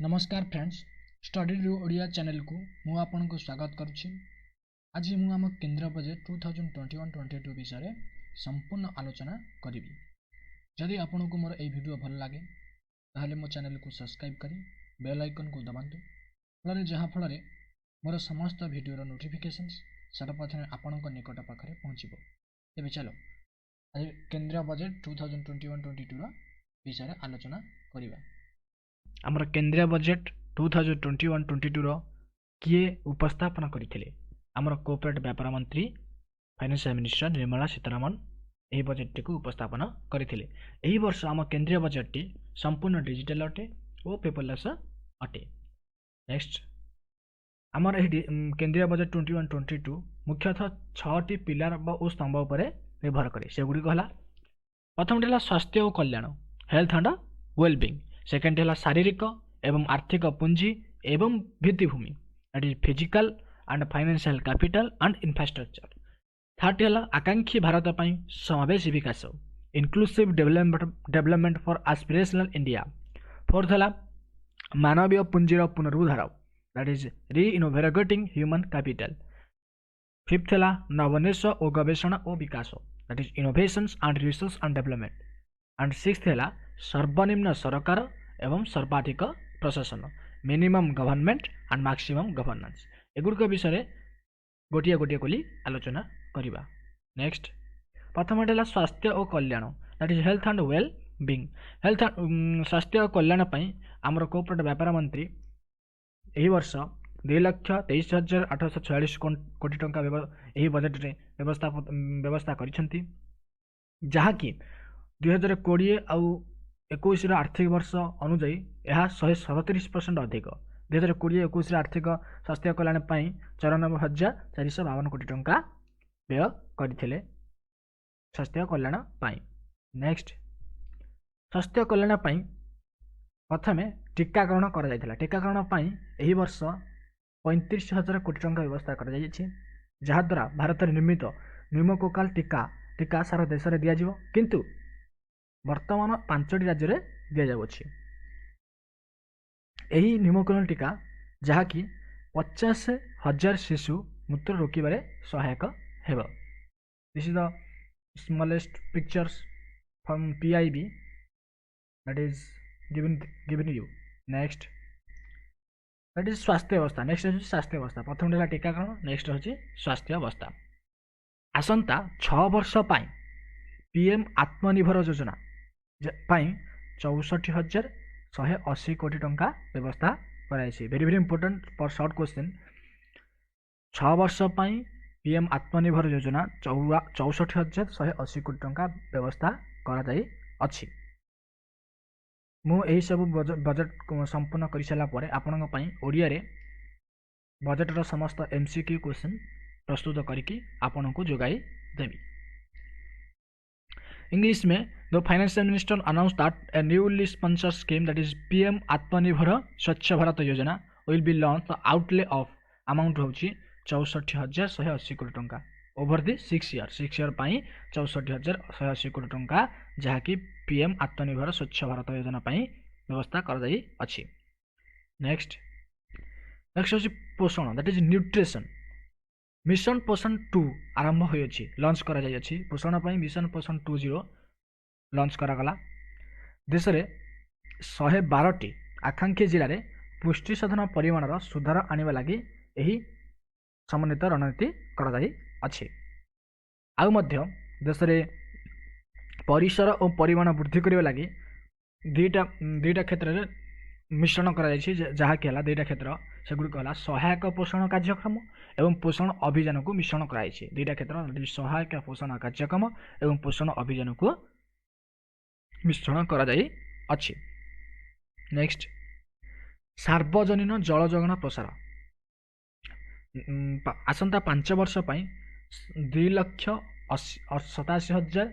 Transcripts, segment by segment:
नमस्कार friends, study Odia channel को मु आपनको स्वागत करुछि। आज मु आम केंद्र बजेट 2021-22 विषय संपूर्ण आलोचना करी। जदि आपको मोर ए वीडियो भल लगे ताहले मो चैनल को सब्सक्राइब करी बेल आइकन को दबांतु फल जहाँ फल मोर समस्त वीडियो नोटिफिकेशंस सर्वप्रथम आपंक निकट पाखे पहुँचब। तेज चलो आज केंद्र बजेट 2021-22 विषय आलोचना करवा। आमर केंद्रीय बजेट 2021-22 रो किए उपस्थापन करथिले? आमर कोऑपरेट व्यापार मंत्री फाइनेंशियल मिनिस्टर निर्मला सीतारमण एही बजेट को उपस्थापन करथिले। एही वर्ष आम केंद्रीय बजेट टी संपूर्ण डिजिटल अटे और पेपरलेस अटे। नेक्स्ट आमर एही केंद्रीय बजेट 2021-22 मुख्यतः 6टी पिलर और स्तंभ उपर निर्भर करे। सेगुडी कहला प्रथम टेला स्वास्थ्य और कल्याण, हेल्थ एंड वेलबीइंग। सेकेंड है शारीरिक एवं आर्थिक पुंजी एवं भित्तिभूमि, that is physical and financial capital and infrastructure. Third है आकांक्षी भारत पई समावेशी विकास, inclusive development for aspirational India. Fourth है मानवीय पुंजीर पुनरुद्धार, that is reinnovating human capital. Fifth है नवोन्मेष और गवेषणा और विकास, that is innovations and research and development. And sixth है सर्वनिम्न सरकार एवं सर्वाधिक प्रशासन, minimum government and maximum governance. एगुड़िक विषय गोटे गोटे कोली आलोचना करिबा। नेक्स्ट प्रथम है स्वास्थ्य और कल्याण, that is health and well being. Health स्वास्थ्य और कल्याण पई आमर कोऑपरेट व्यापार मंत्री एही वर्ष 2,23,846 कोटी टंका एही बजेट रे व्यवस्था करिसेंती, जहाँकि 2020 आउ 21 आर्थिक वर्ष अनुजाई यह 137% अधिक। 2020-21 आर्थिक स्वास्थ्य कल्याण 94,452 कोटी टंका व्यय करथिले स्वास्थ्य कल्याण पाई। नेक्स्ट स्वास्थ्य कल्याण पाई प्रथमे टीकाकरण करा जायथिला। टीकाकरण पाई एही वर्ष 35,000 कोटी टंका व्यवस्था करा जायछि, जहा द्वारा भारत रे निर्मित न्यूमोकोकाल टीका सारा देश रे दिया जिवो, किंतु वर्तमान 5टी राज्य रे दिया जाउछि। एही न्यूमोकोकाल टीका जहाँकि 50,000 शिशु मृत्यु रोकबारे सहायक हेब। This is the smallest pictures from PIB that is given you. Next that is स्वास्थ्य अवस्था। नेक्स्ट है स्वास्थ्य अवस्था। प्रथम है टीकाकरण, नेक्स्ट है स्वास्थ्य अवस्था। आसंता 6 वर्ष पाई PM आत्मनिर्भर योजना पाई 64,180 कोटी टंका व्यवस्था कराई। Very very important for short question. 6 वर्ष पाई PM आत्मनिर्भर योजना 64,180 कोटी टंका व्यवस्था कराई अछि। मु एही सब बजेट संपूर्ण कर सारा पर आपण ओडिया रे बजेट रो समस्त MCQ क्वेश्चन प्रस्तुत करके आपण को जोगाई देबी। English में the financial minister announced that a newly sponsored scheme, that is PM Atmanirbhar Swachh Bharat Yojana, will be launched. The outlay of amount होची 64,180 कोटी टंका ओवर द 6 year। 6 year पाई 64,180 कोटी टंका जहाँ कि PM आत्मनिर्भर स्वच्छ भारत योजना पाई व्यवस्था कर जाई अछि। नेक्स्ट होची पोषण, दैट इज न्यूट्रिशन। मिशन पोषण 2 आरंभ होइछि, लॉन्च करा जाई अछि। पोषण पई मिशन पोषण 20 लॉन्च करा गला। देश रे 112टी आकांक्षी जिल्ला रे पुष्टि साधन परिमाण रो सुधार आनिबा लागि एही समन्वित रणनीति करा जाई अछि। आउ मध्य देश रे परिसर और परिमाण वृद्धि करिबा लागि दुईटा क्षेत्र रे मिश्रण करा जाई छि, जहा कि हला दुईटा क्षेत्र सेगुडी कहला सहायक पोषण कार्यक्रम एवं पोषण अभियान को मिश्रण कराई छि। दुईटा क्षेत्र सहायक पोषण कार्यक्रम एवं पोषण अभियान को मिश्रण करा जाई अछि। नेक्स्ट सार्वजनिक जल जोगाण प्रसार। आसंता 5 वर्ष पई 2,87,000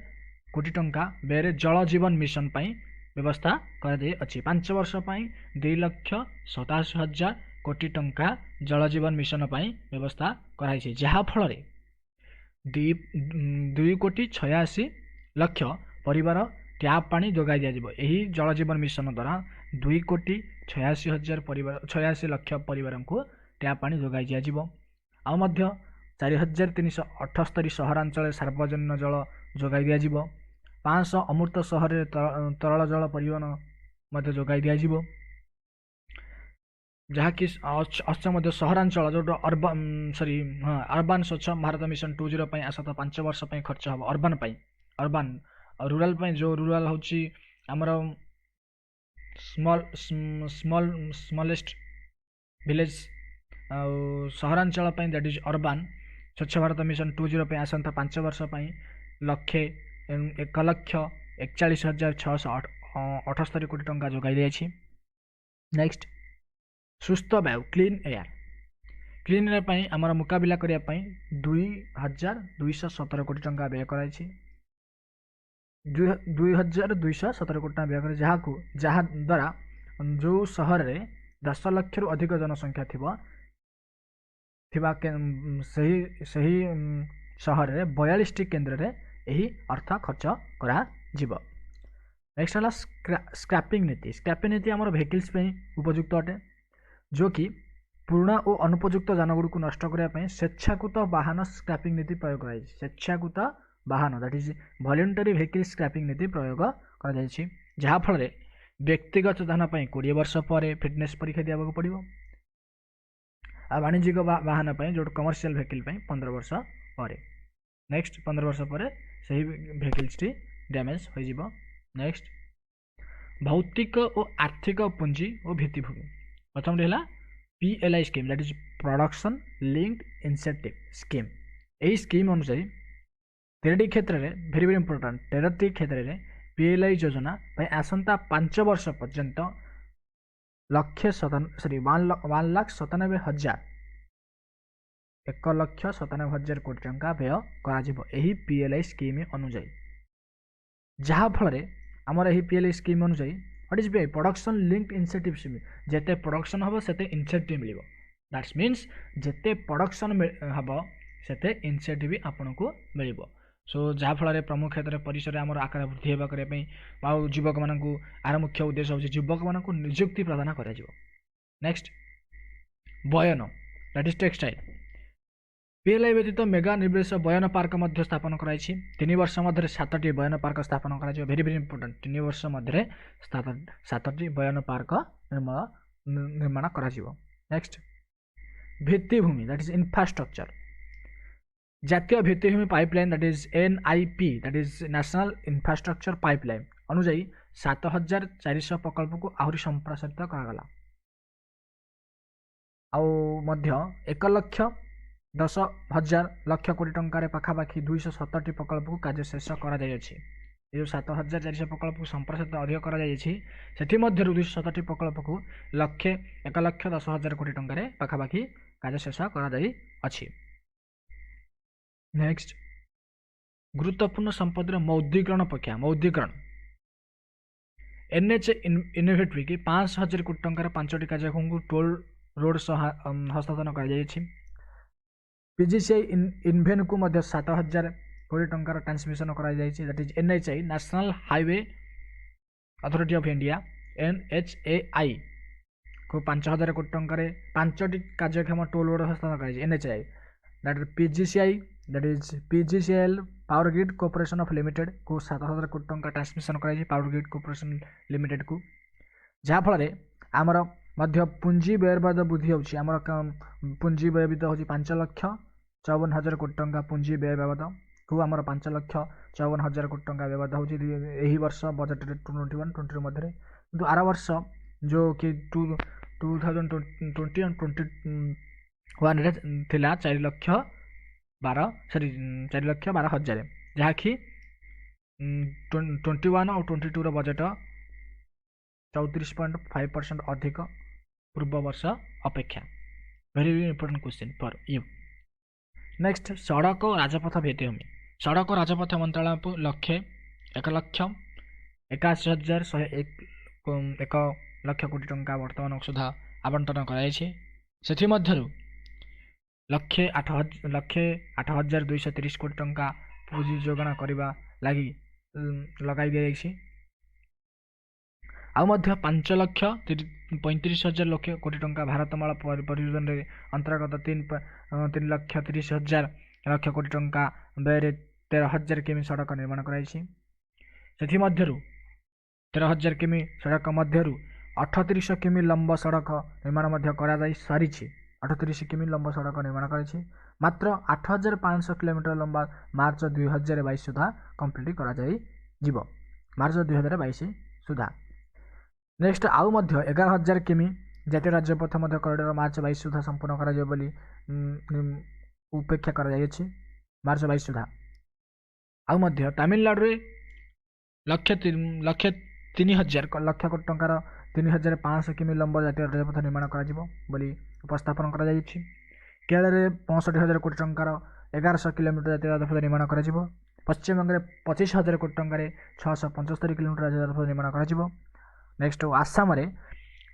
कोटी टंका बेरे जल जीवन मिशन पई व्यवस्था करा जाई अछि। 5 वर्ष पई 2,87,000 कोटी टंका जल जीवन मिशन पई व्यवस्था कराई छि, जहा फल रे 2,86,00,000 परिवार टैप पानी जोगाई दिया जिवो। एही जल जीवन मिशन द्वारा 2,86,00,000 86,000 परिवार 86 लक्ष परिवार को टैप पानी जोगाई दिज्व। आउ मध्य 4,378 सहरांचल सार्वजनिक जल जोगाई दिज्व। 500 अमृत सहर तरल जल परिवहन मध्य जोगाई दिज्व, जहाँकि मध्य सहरांचल जो urban urban Swachh Bharat mission 20 आसत 5 वर्ष खर्च हम अर्बन रूराल जो रूराल हूँ आमर स्मॉलेस्ट विलेज सहरांचल that is urban Swachh Bharat mission 20 आसंता 5 वर्ष लक्षे 1,41,678 कोटी टंका जोगाई दिया। नेक्स्ट सुस्थ वायु क्लीन एयर आमर मुकाबिला करने 2,217 कोटी टंका व्यय कर 2,217 कोटी टंका व्यय कर जहाँ द्वारा जो सहर रे 10 लाख रु अधिक जनसंख्या सही सहर रे 42 केन्द्र रे यही अर्थ खर्च करा जिवो। नेक्स्ट है स्क्रैपिंग नीति आमर व्हीकल्स उपयुक्त अटे, जो कि पुराना और अनुपयुक्त जानगुड़ को नष्ट करने स्वेच्छाकृत वाहन स्क्रैपिंग नीति प्रयोग कर स्वेच्छाकृत वाहन that is voluntary vehicle scrapping नीति प्रयोग कर जहाँ फल व्यक्तिगत दान 20 वर्ष पर फिटनेस परीक्षा दिया पड़ो। वाणिज्यिक वाहन जो कमर्शियल व्हीकल 15 वर्ष पर। नेक्स्ट 15 वर्ष पर सही व्हीकल्स टी डैमेज हो। नेक्स्ट भौतिक और आर्थिक पुंजी और भित्तिभूमि प्रथम है PLI scheme that is production linked incentive scheme. यही स्कीम अनुसार 13 क्षेत्र में वेरी वेरी इंपोर्टेंट 13 क्षेत्र में PLI योजना आसंता 5 वर्ष पर्यंत 1,97,000 कोटी टंका व्यय करा यही PLI स्कीम अनुसार, जहाँ फल आमर यही PLI स्कीम अनुसार what is production linked incentive scheme जेते प्रोडक्शन हम सेते इंसेंटिव मिलिबो। दैट्स मीन्स जेते प्रोडक्शन हम सेते इंसेंटिव आपन को मिलिबो। सो जहाँ फल प्रमुख क्षेत्र परिसर आमर आकार वृद्धि होगा करने युवक मान आर मुख्य उद्देश्य हूँ युवक मान नियुक्ति प्रदान कर। नेक्स्ट बयन दैट इज टेक्सटाइल PLI व्यतीत मेगा निवेश बयन पार्क मध्य स्थापन कराई 3 वर्ष मध्य 7टी बयन पार्क स्थापन करा वेरी वेरी इंपोर्टेंट 3 वर्ष मध्य 7टी बयन पार्क निर्माण करा। नेक्स्ट भित्तिभूमि दैट इज इंफ्रास्ट्रक्चर जातीय भित्तिभूमि pipeline that is NIP that is national infrastructure pipeline अनुजाई 7,400 प्रकल्प को आहरी संप्रसारित करागला। आउ मध्य 1,10,000 लक्ष कोटी टंकार पाखापाखि 270 प्रकल्प को कार्य शेष कर 7,400 प्रकल्प को संप्रसारित अधिक कर 270 प्रकल्प को 1,10,000 कोटी टंकार पाखापाखि कार्य शेष कर। नेक्स्ट गुरुत्वपूर्ण संपत्तिर मौद्रीकरण प्रक्रिया मौद्रीकरण NH इनोवेटिव की 5,000 कोटी टंकार 5टी कार्यक्रम को टोल रोड हस्तांतरण कर PGCI इन्वेन को 7,000 कोटी टंकार ट्रांसमिशन कर that is NHI national highway authority of India NHAI को 5,000 कोटी टंकार 5टी कार्यक्षम टोल रोड हस्तांतरण कर NHI that PGCI that is PGCIL power grid corporation of limited को 7,000 कोटी टंका ट्रांसमिशन कर पावर ग्रिड कॉर्पोरेशन लिमिटेड को, जहाँ फल आमर मध्य पुंजी व्ययवाद वृद्धि होची आमर पुंजी व्ययवित हो 5,54,000 कोटी टंका पुंजी व्ययवाद को आमर 5,54,000 कोटी टंका व्ययवाद हो यही वर्ष बजेट 2021-22 मध्य किंतु आर वर्ष जो कि 2020-21 थिला 4,12,000 जहाँकि 21 और 22 बजेट 34.5% अधिक पूर्व वर्ष अपेक्षा। Very very important question for you. Next सड़क और राजपथ भित्तिभूमि सड़क और राजपथ मंत्रालय को 1,81,101 लक्ष कोटी टंका वर्तमान सुधा आवंटन कराई 1,08,230 कोटी टंका पुंजी जोगाण करने लगी लगाई दी 5,00,000 35,000 ଲକ୍ଷ କୋଟି ଟଙ୍କା ଭାରତମାଳା ପରିयोजନରେ ଅନ୍ତର୍ଗତ 3,30,000 ଲକ୍ଷ କୋଟି ଟଙ୍କା ବ୍ୟୟରେ 13,000 କିମି ସଡ଼କ ନିର୍ମାଣ କରାଯାଇଛି। ସେଥିମଧ୍ୟରୁ 13,000 କିମି ସଡ଼କ ମଧ୍ୟରୁ 38 କିମି ଲମ୍ବ ସଡ଼କ ନିର୍ମାଣ ମଧ୍ୟ କରାଯାଇ ସାରିଛି। 38 କିମି ଲମ୍ବ ସଡ଼କ ନିର୍ମାଣ କରାଯାଇଛି। ମାତ୍ର 8,500 କିଲୋମିଟର ଲମ୍ବା ମାର୍ଚ୍ଚ 2022 ସୁଦ୍ଧା କମ୍ପ୍ଲିଟ୍ କରାଯାଇଯିବ। ମାର୍ଚ୍ଚ 2022 ସୁଦ୍ଧା। ନେକ୍ସଟ ଆଉ ମଧ୍ୟ 11,000 କିମି ଜାତୀୟ ରାଜପଥ ମଧ୍ୟ କରିଡର ମାର୍ଚ୍ଚ 22 ସୁଦ୍ଧା ସମ୍ପୂର୍ଣ୍ଣ କରାଯିବ ବୋଲି ଉପେକ୍ଷା କରାଯାଇଅଛି। ମାର୍ଚ୍ଚ 22 ସୁଦ୍ଧା। ଆଉ ମଧ୍ୟ ତାମିଲନାଡୁରେ ଲକ୍ଷ 3,000 ଲକ୍ଷ କୋଟି ଟଙ୍କାର 3,500 କିମି ଲମ୍ବ ଜାତୀୟ ରାଜପଥ ନିର୍ମାଣ କରାଯିବ ବୋଲି ଉପସ୍ଥାପନ କରାଯାଇଛି। କେରଳରେ 65,000 କୋଟି ଟଙ୍କାର 1,100 କିଲୋମିଟର ଜାତୀୟ ରାଜପଥ ନିର୍ମାଣ କରାଯିବ। ପଶ୍ଚିମବଙ୍ଗରେ 25,000 କୋଟି ଟଙ୍କାରେ 675 କିଲୋମିଟର ଜାତୀୟ ରାଜପଥ ନିର୍ମାଣ କରାଯିବ। ନେକ୍ସଟ ଆସାମରେ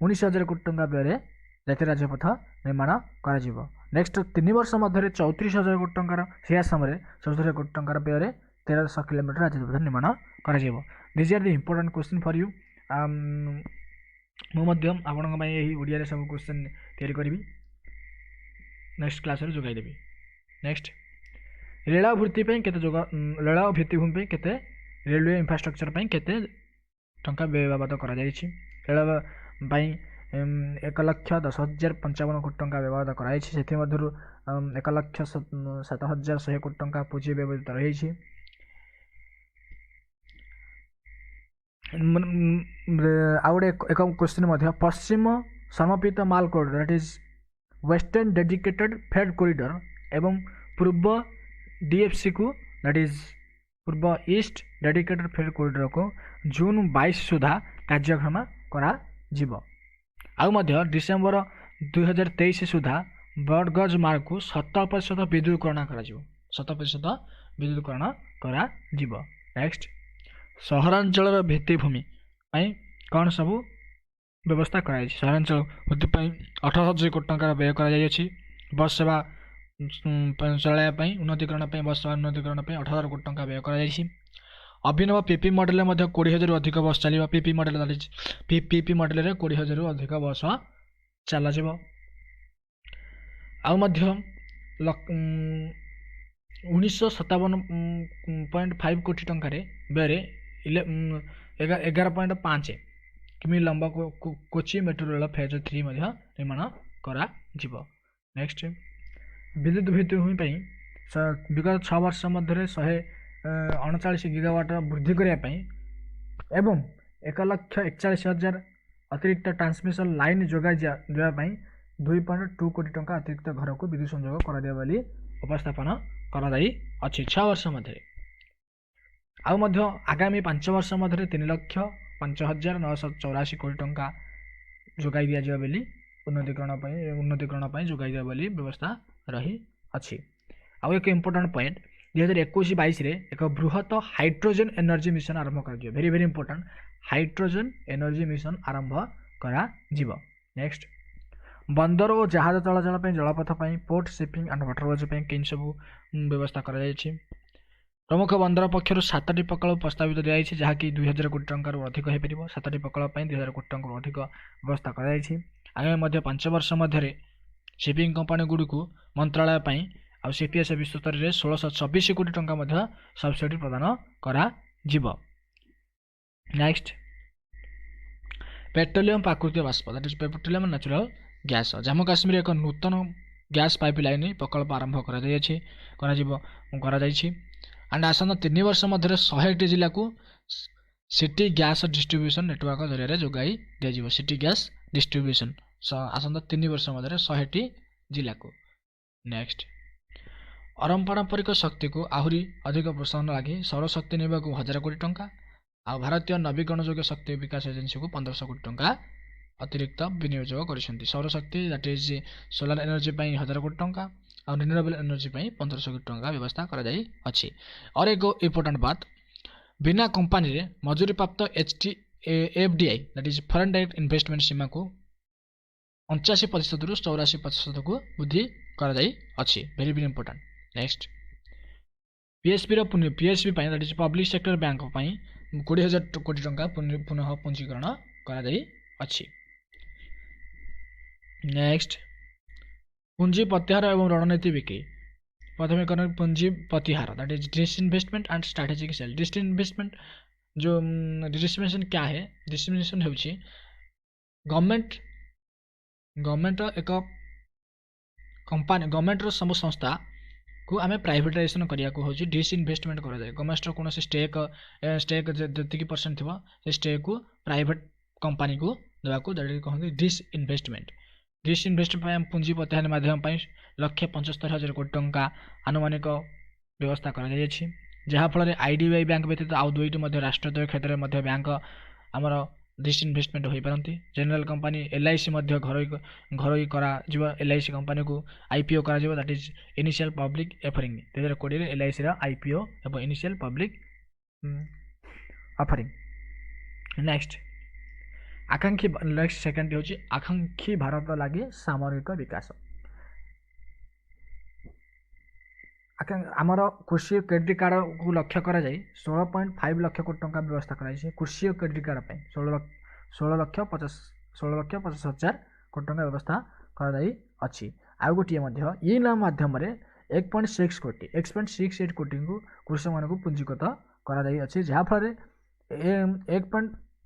19,000 କୋଟି ଟଙ୍କା ବ୍ୟୟରେ ଜାତୀୟ ରାଜପଥ ନିର୍ମାଣ କରାଯିବ। ନେକ୍ସଟ 3 ବର୍ଷ ମଧ୍ୟରେ 34,000 କୋଟି ଟଙ୍କାର ସେହି ଆସାମରେ 34,000 କୋଟି ଟଙ୍କାର ବ୍ୟୟରେ 1,300 କିଲୋମିଟର ରାଜପଥ ନିର୍ମାଣ କରାଯିବ। This are the important question for you. ମୁଁ ମଧ୍ୟ ଆପଣଙ୍କ ପାଇଁ ଏହି ଓଡ଼ିଆରେ ସବୁ କ୍ୱେଶ୍ଚିନ୍ ତିଆରି କରିବି, ନେକ୍ସଟ କ୍ଲାସରେ ଯୋଗାଇଦେବି। ନେକ୍ସଟ ରେଳ ଭିତ୍ତିଭୂମି ପାଇଁ କେତେ ରେଲୱେ ଇନଫ୍ରାଷ୍ଟ୍ରକ୍ଚର ପାଇଁ କେତେ ଟଙ୍କା ବ୍ୟୟବାଦ କରାଯାଇଛି। ରେଳ ପାଇଁ 1,10,55 କୋଟି ଟଙ୍କା ବ୍ୟବହାର କରାଯାଇଛି। ସେଥିମଧ୍ୟରୁ 1,07,100 କୋଟି ଟଙ୍କା ପୁঁଜି ବ୍ୟବହୃତ ରହିଛି। ଆଉ ଗୋଟେ ଏକ କ୍ୱେଶ୍ଚିନ୍ ମଧ୍ୟ ପଶ୍ଚିମ ସମର୍ପିତ ମାଲ corridor that is western dedicated freight corridor ଏବଂ ପୂର୍ବ DFCକୁ ଦ୍ୟାଟ୍ ଇଜ୍ ପୂର୍ବ ଇଷ୍ଟ ଡେଡିକେଟେଡ୍ ଫ୍ରେଟ୍ କରିଡରକୁ ଜୁନ 22 ସୁଦ୍ଧା କାର୍ଯ୍ୟକ୍ଷମ କରାଯିବ। ଆଉ ମଧ୍ୟ ଡିସେମ୍ବର 2023 ସୁଦ୍ଧା ବ୍ରଡଗେଜ୍ ମାର୍ଗକୁ 70% ବିଦ୍ୟୁତକରଣ କରାଯିବ। 70% ବିଦ୍ୟୁତକରଣ କରାଯିବ। ନେକ୍ସଟ ସହରାଞ୍ଚଳର ଭିତ୍ତିଭୂମି ପାଇଁ କ'ଣ ସବୁ ବ୍ୟବସ୍ଥା କରାଯାଇଛି। ସହରାଞ୍ଚଳ ଭିତ୍ତି ପାଇଁ 18,000 କୋଟି ଟଙ୍କାର ବ୍ୟୟ କରାଯାଇଅଛି। ବସ୍ ସେବା ଚଳାଇବା ପାଇଁ ଉନ୍ନତିକରଣ ପାଇଁ ବସ୍ ସେବା ଉନ୍ନତିକରଣ ପାଇଁ 18,000 କୋଟି ଟଙ୍କା ବ୍ୟୟ କରାଯାଇଛି। ଅଭିନବ PP ମଡେଲରେ ମଧ୍ୟ 20,000ରୁ ଅଧିକ ବସ୍ ଚାଲିବ। PP ମଡେଲ PP ମଡେଲରେ 20,000ରୁ ଅଧିକ ବସ୍ ଚାଲାଯିବ। ଆଉ ମଧ୍ୟ 1957.5 କୋଟି ଟଙ୍କାରେ ବ୍ୟୟରେ 11.5 କିମି ଲମ୍ବା କୋଚି ମେଟ୍ରୋ ରେଳ ଫେଜ୍ 3 ମଧ୍ୟ ନିର୍ମାଣ କରାଯିବ। ନେକ୍ସଟ ବିଦ୍ୟୁତ ଭିତ୍ତିଭୂମି ପାଇଁ ବିଗତ 6 ବର୍ଷ ମଧ୍ୟରେ 139 ଗିଗାୱାଟର ବୃଦ୍ଧି କରିବା ପାଇଁ ଏବଂ 1,41,000 ଅତିରିକ୍ତ ଟ୍ରାନ୍ସମିସନ ଲାଇନ୍ ଯୋଗାଇ ଦେବା ପାଇଁ 2.2 କୋଟି ଟଙ୍କା ଅତିରିକ୍ତ ଘରକୁ ବିଦ୍ୟୁତ ସଂଯୋଗ କରାଯିବ ବୋଲି ଉପସ୍ଥାପନ କରାଯାଇଅଛି 6 ବର୍ଷ ମଧ୍ୟରେ। ଆଉ ମଧ୍ୟ ଆଗାମୀ 5 ବର୍ଷ ମଧ୍ୟରେ 3,05,984 କୋଟି ଟଙ୍କା ଯୋଗାଇ ଦିଆଯିବ ବୋଲି ଉନ୍ନତିକରଣ ପାଇଁ ଯୋଗାଇ ଦେବ ବୋଲି ବ୍ୟବସ୍ଥା ରହିଅଛି। ଆଉ ଏକ ଇମ୍ପୋର୍ଟାଣ୍ଟ ପଏଣ୍ଟ 2021-22ରେ ଏକ ବୃହତ ହାଇଡ୍ରୋଜେନ ଏନର୍ଜି ମିଶନ ଆରମ୍ଭ କରାଯିବ। Very very important hydrogen energy mission ଆରମ୍ଭ କରାଯିବ। ନେକ୍ସଟ ବନ୍ଦର ଓ ଜାହାଜ ଚଳାଚଳ ପାଇଁ ଜଳପଥ ପାଇଁ ପୋର୍ଟ ସିପିଂ ଆଣ୍ଡ ୱାଟରୱେଜ୍ ପାଇଁ କେଉଁ ସବୁ ବ୍ୟବସ୍ଥା କରାଯାଇଛି। ପ୍ରମୁଖ ବନ୍ଦର ପକ୍ଷରୁ 7ଟି ପ୍ରକଳ୍ପ ପ୍ରସ୍ତାବିତ ଦିଆଯାଇଛି ଯାହାକି 2,000 କୋଟି ଟଙ୍କାରୁ ଅଧିକ ହୋଇପାରିବ। 7ଟି ପ୍ରକଳ୍ପ ପାଇଁ 2,000 କୋଟି ଟଙ୍କାରୁ ଅଧିକ ବ୍ୟବସ୍ଥା କରାଯାଇଛି। ଆଗାମୀ ମଧ୍ୟ 5 ବର୍ଷ ମଧ୍ୟରେ ସିପିଂ କମ୍ପାନୀ ଗୁଡ଼ିକୁ ମନ୍ତ୍ରାଳୟ ପାଇଁ ଆଉ CPS ବିଶ୍ୱ ସ୍ତରରେ 1,624 କୋଟି ଟଙ୍କା ମଧ୍ୟ ସବସିଡି ପ୍ରଦାନ କରାଯିବ। ନେକ୍ସଟ ପେଟ୍ରୋଲିୟମ ପ୍ରାକୃତିକ ବାଷ୍ପ that is petroleum natural gas. Jammu Kashmir ଏକ ନୂତନ ଗ୍ୟାସ୍ ପାଇପଲାଇନ୍ ପ୍ରକଳ୍ପ ଆରମ୍ଭ କରାଯାଇଛି ଆଣ୍ଡ ଆସନ୍ତା 3 ବର୍ଷ ମଧ୍ୟରେ 100ଟି ଜିଲ୍ଲାକୁ ସିଟି ଗ୍ୟାସ୍ ଡିଷ୍ଟ୍ରିବ୍ୟୁସନ ନେଟୱାର୍କ ଜରିଆରେ ଯୋଗାଇ ଦିଆଯିବ। ସିଟି ଗ୍ୟାସ୍ ଡିଷ୍ଟ୍ରିବ୍ୟୁସନ ଆସନ୍ତା 3 ବର୍ଷ ମଧ୍ୟରେ 100ଟି ଜିଲ୍ଲାକୁ। ନେକ୍ସଟ ଅପାରମ୍ପରିକ ଶକ୍ତିକୁ ଆହୁରି ଅଧିକ ପ୍ରୋତ୍ସାହନ ଲାଗି ସୌରଶକ୍ତି ନେବାକୁ 1,000 କୋଟି ଟଙ୍କା ଆଉ ଭାରତୀୟ ନବୀକରଣଯୋଗ୍ୟ ଶକ୍ତି ବିକାଶ ଏଜେନ୍ସିକୁ 1,500 କୋଟି ଟଙ୍କା ଅତିରିକ୍ତ ବିନିଯୋଗ କରିଛନ୍ତି। ସୌରଶକ୍ତି ଦ୍ୟାଟ୍ ଇଜ୍ ସୋଲାର ଏନର୍ଜି ପାଇଁ 1,000 କୋଟି ଟଙ୍କା ଆଉ ରିନ୍ୟୁଏବଲ୍ ଏନର୍ଜି ପାଇଁ 1,500 କୋଟି ଟଙ୍କା ବ୍ୟବସ୍ଥା କରାଯାଇଅଛି। और एक इम्पोर्टेंट बात बिना कंपनी रे मजूरी प्राप्त FDI that is foreign direct investment सीमा को 79% रु 84% को वृद्धि करा जाई अछि। Very very important. Next PSP that is public sector bank 20,000 कोटी टंका पुनः पंजीकरण करा जाई अछि। नेक्स्ट पुंजी प्रत्याहार एवं रणनीति बिक्री प्रथम कौन पुंजी प्रत्याहार that is disinvestment and strategic sale. Disinvestment जो डिसइन्वेस्टमेंट क्या है डिसइन्वेस्टमेंट होची गवर्नमेंट एक कंपनी गवर्नमेंट रो सब संस्था को आम प्राइवेटाइजेशन करिया को होची डिसइन्वेस्टमेंट करा जाए। गवर्नमेंट रो कोनोसी स्टेक जति परसेंट थिबो से स्टेक को प्राइवेट कंपनी को देवा को दैट इज कहंती डिसइन्वेस्टमेंट। डिसइन्वेस्टमेंट ପାଇଁ पुंजी प्रत्याहार माध्यम ପାଇଁ 1,75,000 कोटी टंका आनुमानिक व्यवस्था करा जायछि जहा फल आईडीबीआई बैंक व्यतीत आउ दुईटी मध्य राष्ट्रीय क्षेत्र में बैंक आमर डिसइन्वेस्टमेंट हो पारती। जनरल कंपनी एलआईसी मध्य घरोई करा जिवो एलआईसी कंपनी को आईपीओ करा जिवो that is initial public offering 2020 LIC रा आईपीओ एवं इनिशियल पब्लिक ऑफरिंग। नेक्स्ट आकांक्षी नेक्स्ट सेकंड होची आकांक्षी भारत लगी सामरिक विकास। आमर कृषि क्रेडिट कार्ड को लक्ष्य करा जाए 16.5 लाख कोटी टंका व्यवस्था कराई कृषि क्रेडिट कार्ड पे 16,50,000 कोटी टंका व्यवस्था करा जाई अछि। आउ गोटे ई नाम माध्यम 1.6 कोटी 1.68 कोटी को कृषक मान को पंजीकृत करा जाई अछि जहा फल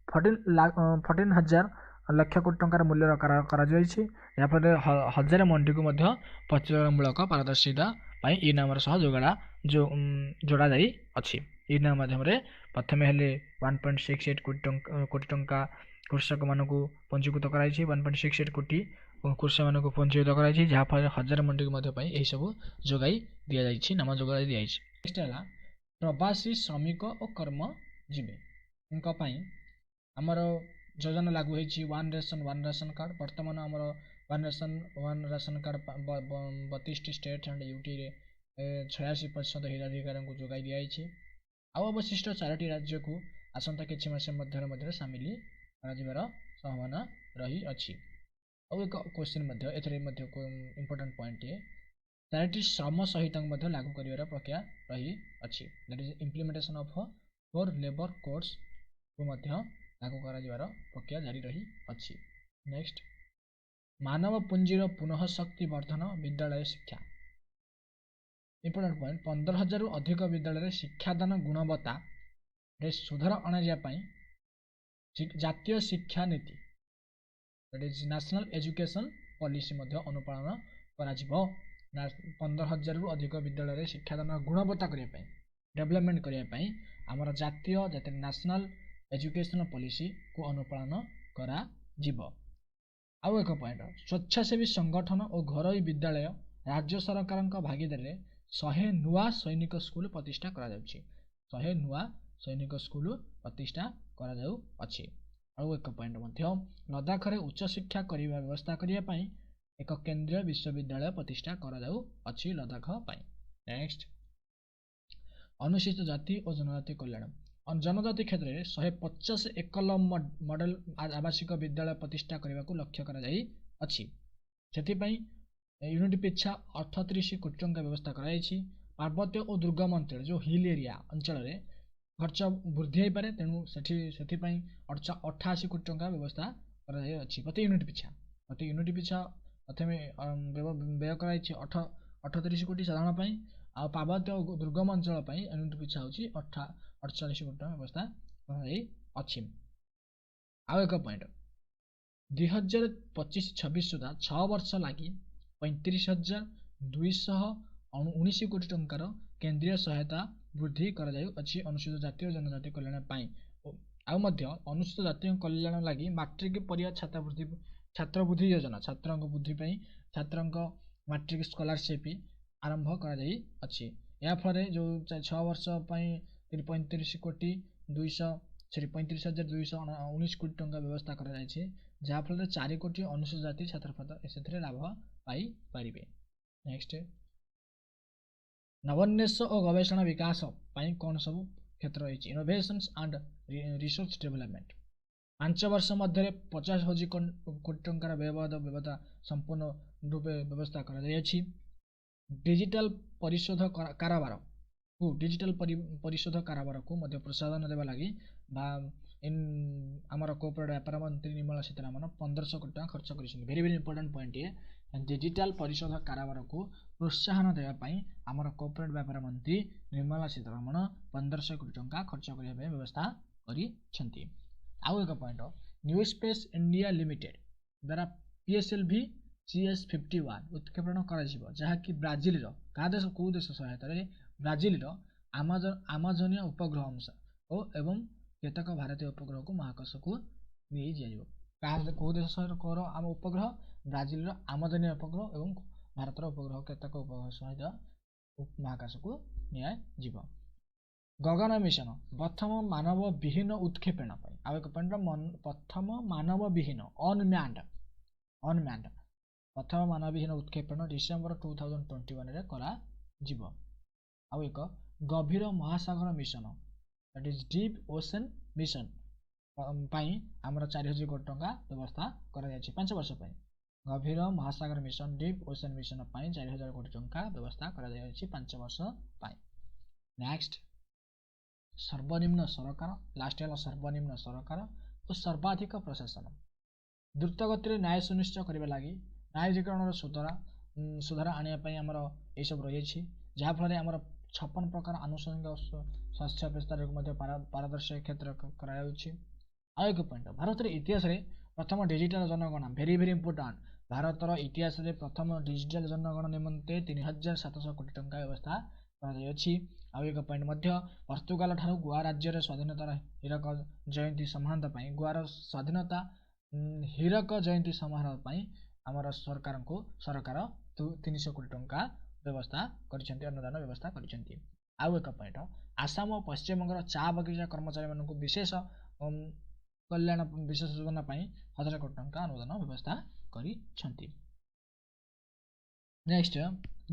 1.14 लक्ष कोटी टंकार मूल्य करा जाइछि या फल 1000 मंडी को मध्य प्रचारमूलक पारदर्शिता ई नाम सह जोड़ा जाई अछि। ई नाम माध्यम प्रथम हेले 1.68 कोटी टंका कृषक मान को पंजीकृत कराई 1.68 कोटी कृषक मान को पंजीकृत कराई जहाँ फल 1000 मंडी को मध्य यही सब जोगाई दिया जाइछि नाम जोगाई दिया जाइछि। नेक्स्ट है प्रवासी श्रमिक और कर्मजीवी इनका आमर योजना लागू होइछि वन रेशन कार्ड। वर्तमान आमर one ration card 32 state and UT रे 86% हिताधिकारी को जोगाई दिया। आउ अवशिष्ट 4टी राज्य को आसंता किछि मास मध्य सामिल कराजिबार संभावना रही अछि। आउ एक क्वेश्चन मध्य एथरे मध्य को इंपोर्टेंट पॉइंट है 4टी श्रम संहिता मध्य लागू करिवार प्रक्रिया रही अछि that is implementation of 4 labour codes को मध्य लागू कराजिबार प्रक्रिया जारी रही अछि। नेक्स्ट मानव पुंजीर पुनः शक्ति वर्धन विद्यालय शिक्षा इंपोर्टेंट पॉइंट 15,000 रु अधिक विद्यालय शिक्षादान गुणवत्ता रे सुधार अणाई जातीय शिक्षा नीति that is national education policy मध्य अनुपालन करा जिवो। 15,000 रु अधिक विद्यालय शिक्षादान गुणवत्ता करिया डेवलपमेंट करिया आमर जातीय नेशनल एजुकेशन पॉलिसी को अनुपालन करा जिवो। आउ एक पॉइंट स्वेच्छासेवी संगठन और घरोई विद्यालय राज्य सरकार भागीदारी 100 नुआ सैनिक स्कूल प्रतिष्ठा करा जाउछि 100 नुआ सैनिक स्कूल प्रतिष्ठा करा जाउ अछि। आउ एक पॉइंट मध्य लद्दाख रे उच्च शिक्षा करिवा व्यवस्था करिया पई एक केंद्रीय विश्वविद्यालय प्रतिष्ठा करा जाउ अछि लद्दाख पई। नेक्स्ट अनुसूचित जाति और जनजाति कल्याण जनजाति क्षेत्र में 150 एकल मॉडल आवासिक विद्यालय प्रतिष्ठा करने को लक्ष्य करा जाई अछि। सेथिपई यूनिट पिछा 38 कोटी टंका व्यवस्था कराई। पार्वत्य और दुर्गम अंचल जो हिल एरिया अंचल रे खर्च वृद्धि हो पारे तेणु सेथिपई 88 कोटी टंका व्यवस्था करा जाई अछि प्रति यूनिट पिछा प्रथम व्यय कराई 38 कोटी साधारण पई आ पार्वत्य और दुर्गम अंचल पई यूनिट पिछा होची 48 कोटी टंका व्यवस्था कराई अछि। आउ एक पॉइंट 2025-26 सुधा 6 वर्ष लगी 35,219 कोटी टंकार केंद्रीय सहायता वृद्धि करा जाय अछि अनुसूचित जाति और जनजाति कल्याण पाई। आउ मध्य अनुसूचित जाति कल्याण लगी मैट्रिक परिया छात्रवृत्ति योजना छात्रंक बुद्धि पई छात्रंक मैट्रिक स्कॉलरशिप आरंभ करा जाय अछि। या फरे जो 6 वर्ष पई 35,219 कोटी टंका व्यवस्था करा जायछि जहा फल 4 कोटी अनुसूचित जाति छात्र एसेथरे लाभ पाई परिबे। नेक्स्ट नवोन्मेष और गवेषणा विकास पाई कौन सब क्षेत्र रही इनोवेशंस एंड रिसर्च डेवलपमेंट 5 वर्ष मध्य 50,000 कोटी टंकार व्यवस्था संपूर्ण रूपे व्यवस्था करा जायछि। डिजिटल परिशोध कारोबार को मध्य प्रसाधन देवा लगी इन आमर कोऑपरेट व्यापार मंत्री निर्मला सीतारमण 1500 कोटी टका खर्च कर भेरी भेरी इंपोर्टेंट पॉइंट ये डिजिटल परिशोध कारोबार को प्रोत्साहन देवाई आमर कोऑपरेट व्यापार मंत्री निर्मला सीतारमण 1500 कोटी टका खर्च करने व्यवस्था करिसेंती। आउ एक point new space India limited द्वारा PSLV CS51 उत्क्षेपण कर जहाँकि ब्राजिल क्या देश कौ देश सहायता ब्राजिल आमाजोनिया उपग्रह अंश एवं केतक भारतीय उपग्रह को महाकाश को नहीं दिया कौ देश आम उपग्रह ब्राजिल आमाजोनिया उपग्रह एवं भारत उपग्रह केतक उपग्रह सहित महाकाश को नि गगन मिशन प्रथम मानव विहीन उत्क्षेपण आउ एक पॉइंट प्रथम मानव विहीन अनम्यान्ड प्रथम मानव विहीन उत्क्षेपण डिसेम्बर 2021 रे करा जीव। आउ एक गभीर महासागर mission that is deep ocean mission पाई हमर 4000 कोटी टका व्यवस्था करा जायछि 5 वर्ष पाई गभीर महासागर मिशन डीप ओशन मिशन पाई 4000 कोटी टका व्यवस्था करा जायछि 5 वर्ष पाई। नेक्स्ट सर्वनिम्न सरकार लास्ट है सर्वनिम्न सरकार और सर्वाधिक प्रशासन द्रुत गति न्याय सुनिश्चित करने लगी न्यायाधिकरण सुधार आने आमर यह सब रही जहाँफल आम 56 प्रकार आनुषंगिक स्वास्थ्य विस्तार पारदर्शी क्षेत्र कर एक पॉइंट भारत इतिहास प्रथम डिजिटल जनगणना भेरी भेरी इंपोर्टाट भारतर इतिहास प्रथम डिजिटल जनगणना निमंते 3700 कोटी टका व्यवस्था आउ एक पॉइंट पर्तुगाल ठारू गोवा राज्य स्वाधीनतार हीरक जयंती समारोह गोवार स्वाधीनता हीरक जयंती समारोह आमर सरकार को 300 कोटी टका व्यवस्था अनुदान व्यवस्था कर। आउ एक पॉइंट आसाम और पश्चिम बंगर चा बगीचा कर्मचारी मान विशेष कल्याण विशेष योजना 1000 कोटी टका अनुदान व्यवस्था कर। नेक्स्ट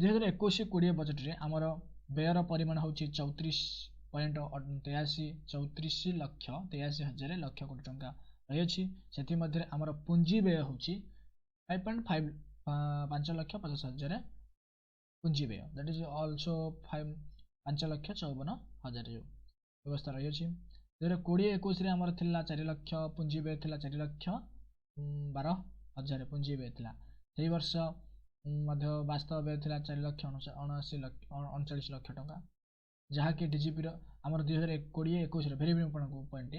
2021-20 बजेट रे आमर व्ययर परिमाण हूँ 34.83 लक्ष 83,000 लक्ष कोटी टका रही से आमर पुंजी व्यय हूँ 5.5 लक्ष 50,000 पुंजी व्यय दैट इज ऑल्सो 5 लक्ष 54,000 जो व्यवस्था रही 2020-21 आमर 4 लक्ष पुंजी व्यय 4 लक्ष 12,000 पुंजी व्यय से वर्ष वास्तव व्यय 4 लक्ष 39 लक्ष टका जहाँकि डीजीपी आमर 2020-21 भेरी भेरी इंपोर्टेंट पॉइंट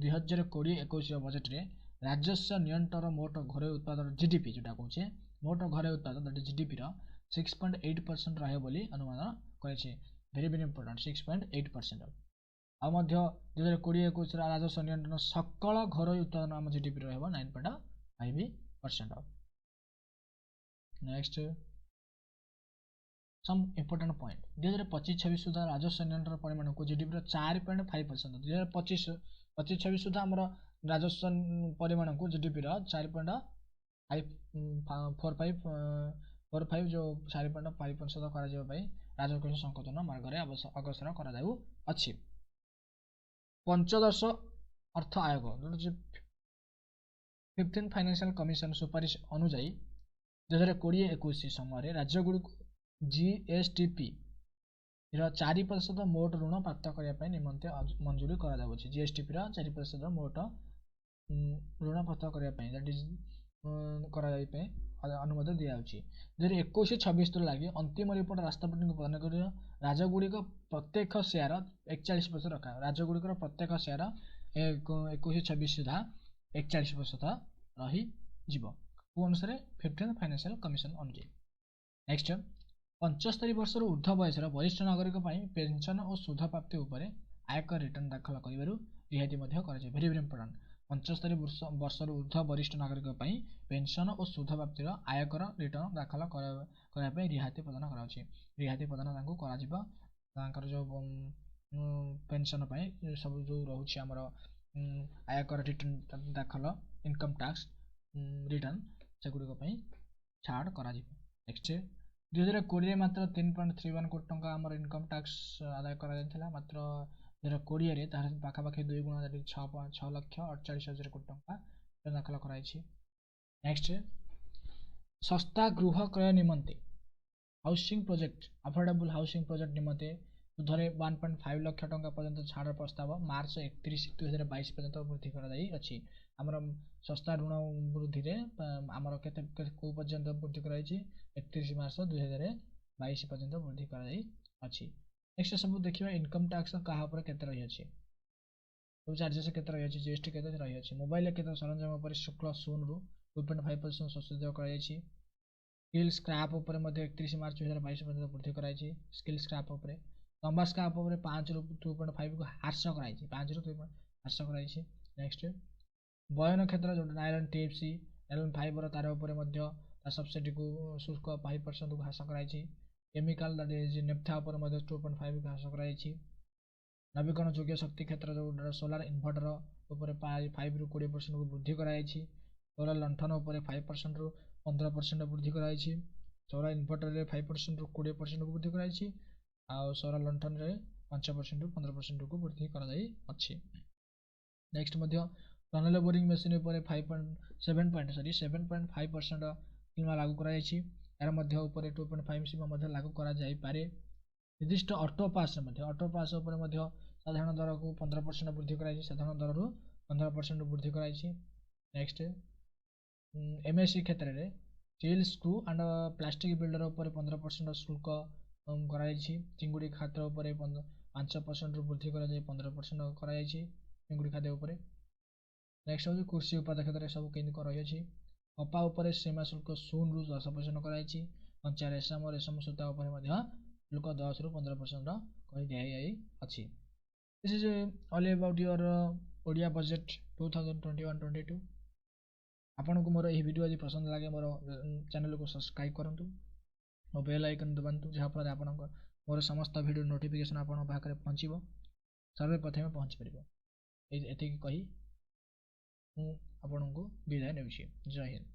2020-21 बजेट रे राजस्व नियंत्रण मोट घरोई उत्पादन जीडीपी जोटा कहूँ मोट घरोई उत्पादन दैट जीडीपी 6.8% रहे बोली अनुमान करे भेरी भेरी इंपोर्टेंट 6.8% आउ 2020-21 राजस्व नियंत्रण सकल घरोई उत्पादन आम जीडीपी रहिबो 9.5%। नेक्स्ट सम इंपोर्टेंट पॉइंट 2025-26 सुधा राजस्व नियंत्रण परिमाण को जीडीपी 4.5% 2025-26 सुधा आमर राजस्व परिमाण को जीडीपी 4.45 जो 4.5% कर राजकोष संकोचन मार्ग अग्रसर कर पंचदश अर्थ आयोग 15th फाइनेंशियल कमिशन सुपारिश अनुजाई 2020-21 समय राज्यगुड़िक GSTP 4% मोट ऋण प्राप्त करने निमंते मंजूरी करा GSTP 4% मोट ऋण प्राप्त करने अनुमति दि जाऊँगी 2021-26 लगी अंतिम रिपोर्ट राष्ट्रपति को प्रदान कर राज्यगुड़िक प्रत्येक शेयर 41% रखा राज्यगुड़िक प्रत्येक शेयर 21-26 सुधा 41% रही अनुसार 15th फाइनेंशियल कमिशन अनुजाई। नेक्स्ट 75 वर्ष ऊर्ध्व बयसर वरिष्ठ नागरिक पेंशन और सुध प्राप्ति उपर आयकर रिटर्न दाखल कर रिहाती भेरी भेरी इंपोर्टेंट 75 वर्ष ऊर्ध्व वरिष्ठ नागरिक पेंशन और सुध प्राप्तिर आयकर रिटर्न दाखल करने रिहाती प्रदान रिहाती प्रदान जो पेंशन सब जो रोचे आमर आयकर रिटर्न दाखल इनकम टैक्स रिटर्न सेगुड़िक छाड़ कर। नेक्स्ट 2020 मात्र 3.31 कोटी टका आमर इनकम टैक्स आदाय कर मात्र 2020 तार पाखापाखि 2 गुणा 6 लक्ष 48,000 कोटी टका दाखल कराई। नेक्स्ट सस्ता गृह क्रय निमंते housing project affordable housing project निमंते ସୁଧରେ 1.5 ଲକ୍ଷ ଟଙ୍କା ପର୍ଯ୍ୟନ୍ତ ଛାଡ଼ ପ୍ରସ୍ତାବ ମାର୍ଚ୍ଚ 31 2022 ପର୍ଯ୍ୟନ୍ତ ବୃଦ୍ଧି କରାଯାଇଅଛି। ଆମର ଶସ୍ତା ଋଣ ବୃଦ୍ଧିରେ ଆମର କେତେ କେଉଁ ପର୍ଯ୍ୟନ୍ତ ବୃଦ୍ଧି କରାଯାଇଛି 31 ମାର୍ଚ୍ଚ 2022 ପର୍ଯ୍ୟନ୍ତ ବୃଦ୍ଧି କରାଯାଇଅଛି। ନେକ୍ସଟ ସବୁ ଦେଖିବା ଇନକମ୍ ଟ୍ୟାକ୍ସ କାହା ଉପରେ କେତେ ରହିଅଛି, ସବୁ ଚାର୍ଜେସ୍ କେତେ ରହିଅଛି, ଜିଏସଟି କେତେ ରହିଅଛି। ମୋବାଇଲ କେତେ ସରଞ୍ଜାମ ଉପରେ ଶୁଳ୍କ 0ରୁ 2.5% ସଂଶୋଧିତ କରାଯାଇଛି। ସ୍କିଲ୍ ସ୍କ୍ରାପ୍ ଉପରେ ମଧ୍ୟ 31 ମାର୍ଚ୍ଚ 2022 ପର୍ଯ୍ୟନ୍ତ ବୃଦ୍ଧି କରାଯାଇଛି। ସ୍କିଲ୍ ସ୍କ୍ରାପ୍ ଉପରେ ତମ୍ବା ସ୍କ୍ରାପ୍ ଉପରେ 5ରୁ 2.5କୁ ହ୍ରାସ କରାଯାଇଛି, 5ରୁ 2 ହ୍ରାସ କରାଯାଇଛି। ନେକ୍ସଟ ବୟନ କ୍ଷେତ୍ର ଯେଉଁଟା ନାଇଲନ୍ ଟିଏଫ୍ସି ନାଇଲନ୍ ଫାଇବର ତାର ଉପରେ ମଧ୍ୟ ତା ସବସିଡିକୁ ଶୁଳ୍କ 5%କୁ ହ୍ରାସ କରାଯାଇଛି। କେମିକାଲ ଦାଟ ଇଜ ନେପ୍ଥା ଉପରେ ମଧ୍ୟ 2.5କୁ ହ୍ରାସ କରାଯାଇଛି। ନବୀକରଣ ଯୋଗ୍ୟ ଶକ୍ତି କ୍ଷେତ୍ର ଯେଉଁଟା ସୋଲାର ଇନଭର୍ଟର ଉପରେ 5ରୁ 20%କୁ ବୃଦ୍ଧି କରାଯାଇଛି। ସୌର ଲଣ୍ଠନ ଉପରେ 5%ରୁ 15% ବୃଦ୍ଧି କରାଯାଇଛି। ସୌର ଇନଭର୍ଟରରେ 5%ରୁ 20%କୁ ବୃଦ୍ଧି କରାଯାଇଛି। ଆଉ ସୌର ଲଣ୍ଠନରେ 5%ରୁ 15%କୁ ବୃଦ୍ଧି କରାଯାଇଅଛି। ନେକ୍ସଟ ମଧ୍ୟ ଟନେଲ ବୋରିଂ ମେସିନ୍ ଉପରେ 7.5% ସୀମା ଲାଗୁ କରାଯାଇଛି। ଏହାର ମଧ୍ୟ ଉପରେ 2.5 ସୀମା ମଧ୍ୟ ଲାଗୁ କରାଯାଇପାରେ। ନିର୍ଦ୍ଦିଷ୍ଟ ଅଟୋ ପାସ୍ ଉପରେ ମଧ୍ୟ ସାଧାରଣ ଦରକୁ 15% ବୃଦ୍ଧି କରାଯାଇଛି, ସାଧାରଣ ଦରରୁ 15% ବୃଦ୍ଧି କରାଯାଇଛି। ନେକ୍ସଟ ଏମଏସସି କ୍ଷେତ୍ରରେ steel screw and plastic builder ଉପରେ 15% ଶୁଳ୍କ କରାଯାଇଛି। ଚିଙ୍ଗୁଡ଼ି ଖାଦ୍ୟ ଉପରେ 5%ରୁ ବୃଦ୍ଧି କରାଯାଇ 15% କରାଯାଇଛି ଚିଙ୍ଗୁଡ଼ି ଖାଦ୍ୟ ଉପରେ। ନେକ୍ସଟ ହେଉଛି କୃଷି ଉତ୍ପାଦ କ୍ଷେତ୍ରରେ ସବୁ କେମିତି କ'ଣ ରହିଅଛି। କପା ଉପରେ ସୀମା ଶୁଳ୍କ 0ରୁ 10% କରାଯାଇଛି। କଞ୍ଚା ରେଶମ ସୂତା ଉପରେ ମଧ୍ୟ ଶୁଳ୍କ 10ରୁ 15% କରିଦିଆଯାଇଅଛି। This is all about your Odia budget 2021-22। ଆପଣଙ୍କୁ ମୋର ଏହି ଭିଡ଼ିଓ ଯଦି ପସନ୍ଦ ଲାଗେ ମୋର ଚ୍ୟାନେଲକୁ ସବସ୍କ୍ରାଇବ୍ କରନ୍ତୁ ଓ ବେଲ୍ ଆଇକନ୍ ଦବାନ୍ତୁ, ଯାହାଫଳରେ ଆପଣଙ୍କ ମୋର ସମସ୍ତ ଭିଡ଼ିଓ ନୋଟିଫିକେସନ୍ ଆପଣଙ୍କ ପାଖରେ ପହଞ୍ଚିବ, ସର୍ବପ୍ରଥମେ ପହଞ୍ଚିପାରିବ। ଏତିକି କହି ମୁଁ ଆପଣଙ୍କୁ ବିଦାୟ ନେଉଛି। ଜୟ ହିନ୍ଦ।